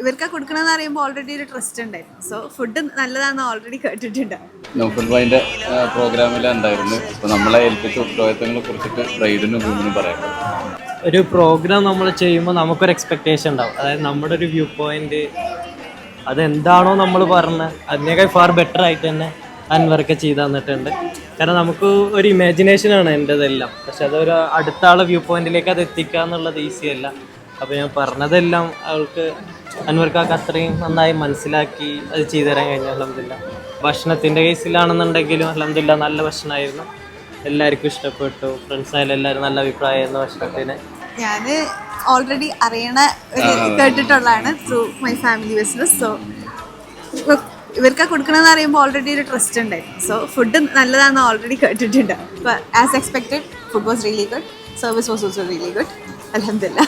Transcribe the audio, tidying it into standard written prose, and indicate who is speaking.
Speaker 1: ഇവർക്ക് കൊടുക്കണമെന്ന് അറിയുമ്പോൾ ഓൾറെഡി ഒരു ട്രസ്റ്റ് ഉണ്ടായിരുന്നു. സോ ഫുഡ് നല്ലതാണെന്ന് ഓൾറെഡി കേട്ടിട്ടുണ്ട്.
Speaker 2: നൗഫൽ ഭായിന്റെ പ്രോഗ്രാമിലുണ്ടായിരുന്നു. ഇപ്പോൾ നമ്മളെ ഏൽപ്പിച്ച ഉത്തരവാദിത്തങ്ങളെ കുറിച്ചിട്ട് ബ്രൈഡിനും ഗ്രൂമിനും പറയാം.
Speaker 3: ഒരു പ്രോഗ്രാം നമ്മൾ ചെയ്യുമ്പോൾ നമുക്കൊരു എക്സ്പെക്റ്റേഷൻ ഉണ്ടാവും. അതായത് നമ്മുടെ ഒരു വ്യൂ പോയിന്റ് അതെന്താണോ നമ്മൾ പറഞ്ഞത് അതിനേക്കാൾ ഫാർ ബെറ്റർ ആയിട്ട് തന്നെ അൻവർക്ക് ചെയ്ത് തന്നിട്ടുണ്ട്. കാരണം നമുക്ക് ഒരു ഇമാജിനേഷനാണ് എൻ്റെതെല്ലാം, പക്ഷെ അതൊരു അടുത്ത ആളെ വ്യൂ പോയിന്റിലേക്ക് അത് എത്തിക്കുക എന്നുള്ളത് ഈസി അല്ല. അപ്പോൾ ഞാൻ പറഞ്ഞതെല്ലാം അവൾക്ക് അൻവർക്കാക്ക് അത്രയും നന്നായി മനസ്സിലാക്കി അത് ചെയ്തു തരാൻ കഴിഞ്ഞു. അൽഹംദുലില്ലാ. ഭക്ഷണത്തിൻ്റെ കേസിലാണെന്നുണ്ടെങ്കിലും അൽഹംദുലില്ലാ നല്ല ഭക്ഷണമായിരുന്നു, എല്ലാവർക്കും ഇഷ്ടപ്പെട്ടു. ഫ്രണ്ട്സായാലും എല്ലാവരും നല്ല അഭിപ്രായമായിരുന്നു ഭക്ഷണത്തിന്.
Speaker 1: ഞാൻ ഓൾറെഡി അറിയണ കേട്ടിട്ടുള്ളതാണ് through my family business. So ഇവർക്ക് കൊടുക്കണമെന്ന് അറിയുമ്പോൾ ഓൾറെഡി ഒരു ട്രസ്റ്റ് ഉണ്ടായിരുന്നു. സോ ഫുഡ് നല്ലതാണെന്ന് ഓൾറെഡി കേട്ടിട്ടുണ്ട്. അപ്പോൾ as expected food was really good, service was also really good. അൽഹംദുലില്ലാ.